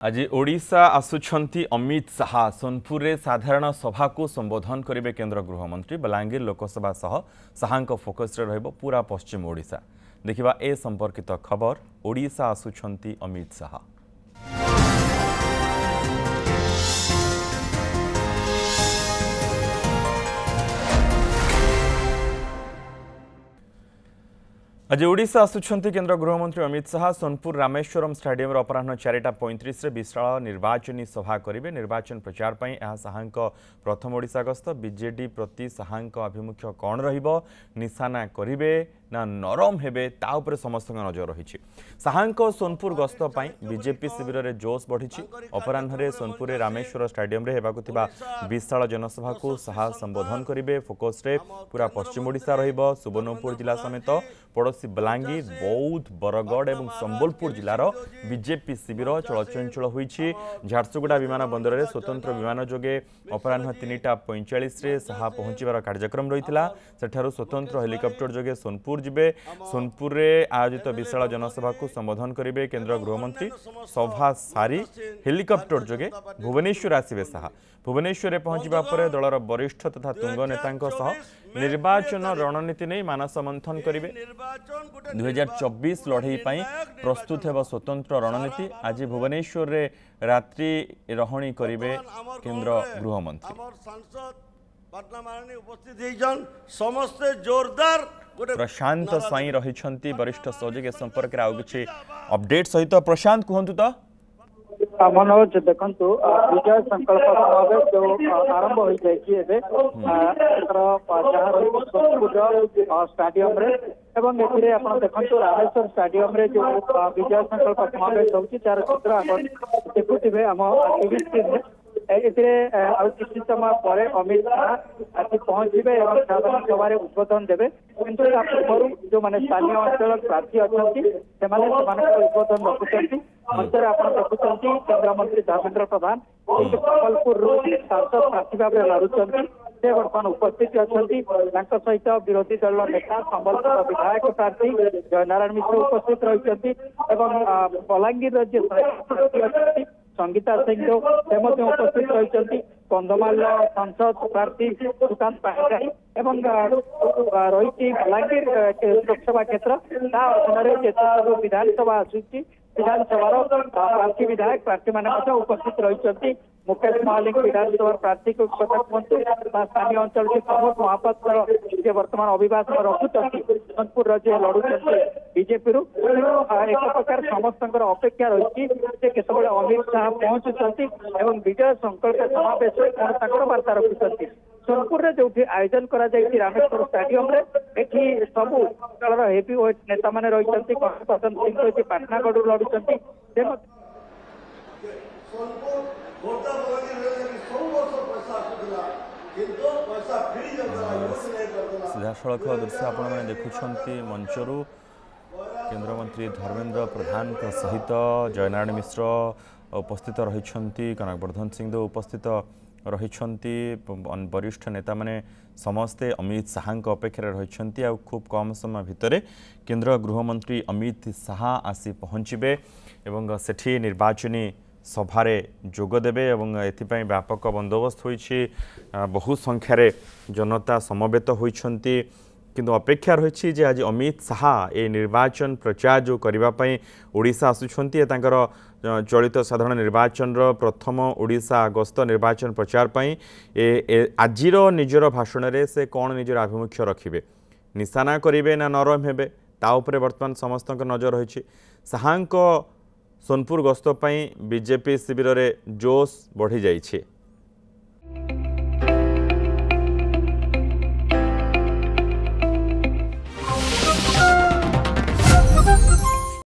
आज ओडिशा आसुछंती अमित शाह सोनपुर रे साधारण सभा को संबोधन करेंगे केंद्र गृहमंत्री। बलांगीर लोकसभा सह शाह फोकस रे रहिबो पूरा पश्चिम ओडिशा। देखिबा ए संपर्कित खबर। ओडिशा आसुछंती अमित शाह। आज ओडिशा आसुछंती केंद्र गृहमंत्री अमित शाह सोनपुर रामेश्वरम स्टेडियम अपराह 4:35 विशाल निर्वाचनी सभा करेंगे। निर्वाचन प्रचार पर यह शाह प्रथम ओडिशा गस्त। बीजेडी प्रति शाह आभिमुख्य कौन रहिबो, निशाना करेंगे ना नरम हेबे ता उपरे समस्त नजर रही। शाह सोनपुर गस्त बीजेपी शिविर में जोश बढ़ी। अपराह सोनपुर रामेश्वर स्टेडियम हेबाकुथिबा विशाल जनसभा को शाह संबोधन करेंगे। फोकस रे पूरा पश्चिम ओडिशा रहिबो। सुवर्णपुर जिला समेत पड़ोसी बलांगीर, बौद्ध, बरगढ़ और संबलपुर जिलार बीजेपी शिविर चलचंचल होईछि। झारसुगुड़ा विमान बंदर में स्वतंत्र विमान जोगे अपराह 3:45 शाह पहुंचबार कार्यक्रम रही। सेठारु स्वतंत्र हेलिकप्टर जोगे सोनपुर जिबे। सोनपुर रे आयोजित विशाल जनसभा को संबोधन करेंगे केंद्र गृहमंत्री। सभा सारी हेलिकप्टर जोगे भुवनेश्वर आसिबे शाह। भुवनेश्वर पहुंचबा परे दलर वरिष्ठ तथा तुंग नेतांक सह निर्वाचन रणनीति नहीं मानस मंथन करेंगे। 2024 लड़ई प्रस्तुत हेब स्वतंत्र रणनीति। आज भुवनेश्वर रे रात्रि रहणी करेंगे केंद्र गृहमंत्री। प्रशांत स्वाई रही वरिष्ठ सहयोगी संपर्क आउ कि अपडेट सहित। प्रशांत कहतु तो मनोज देखु विजय संकल्प समावेश जो आरंभ हो जाए स्टाडियम देखो रामेश्वर स्टाडियम रे जो विजय संकल्प समावेश होती चित्र देखुवे आम टीवी स्क्रीन किसी समय पर अमित शाह आसी पहुंचे और साधारण सभा उद्बोधन देवे। किंतु पूर्व जो मैंने स्थानीय अंचल प्रार्थी अच्छा उद्बोधन रखुंट मंचर आप देखुं केन्द्रमंत्री धर्मेन्द्र प्रधान संबलपुर सांसद प्रार्थी भाव लड़ुंट से बर्तमान उपस्थित अच्छा सहित विरोधी दल नेता संबलपुर विधायक प्रार्थी जयनारायण मिश्र उपस्थित रही। बलांगीर संगीता सिंह उपस्थित रही। कंधमाल सांसद प्रार्थी सुकांत पाणिग्राही रही बलांगीर लोकसभा क्षेत्र अधीन विधानसभा आसूची विधानसभा प्रार्थी विधायक प्रार्थी मैंने उपस्थित रही। मुकेश महालिक विधानसभा प्रार्थी को स्थानीय अंचल के प्रमोद महापात्र वर्तमान अभिभाषण रखुंट सोनपुर लड़ुंट बीजेपी एक प्रकार समस्त अपेक्षा रही केतबे अमित शाह पहुंचुंट और विजय संकल्प समावेश कौन वार्ता रखुंट। सोनपुर जो आयोजन करा रामेश्वर स्टाडियम एठी सबू दल हेवी वेट नेता मैंने रही। पसंद सिंह रही पाटनागढ़ लड़ुंट। सीधासख दृश्य आपण देखुं मंचरू केन्द्रमंत्री धर्मेन्द्र प्रधान सहित जयनारायण मिश्र उपस्थित रही। कनकवर्धन सिंह उपस्थित रही। वरिष्ठ नेता माने समस्ते अमित शाह अपेक्षा रही। खूब कम समय भितर केंद्र गृहमंत्री अमित शाह आसी पहुँचे और सेठी निर्वाचनी सभारे जोगदेवे। एथिपाई व्यापक बंदोबस्त होइछि। बहु संख्यार जनता समवेत होइछन्ति। किंतु अपेक्षा रही जे आज अमित शाह ए निर्वाचन प्रचार जो करने ओडिशा आसुछन्ति तांकर चलित साधारण निर्वाचन प्रथम ओडिशा गस्त निर्वाचन प्रचार आजिर निजर भाषण में से कौन निजर आभिमुख्य रखिबे, निशाना करेंगे ना नरम हेबे ता उपरे वर्तमान समस्त नजर रही। शाह सोनपुर गस्त बीजेपी शिविर में जोश बढ़ी जाइए।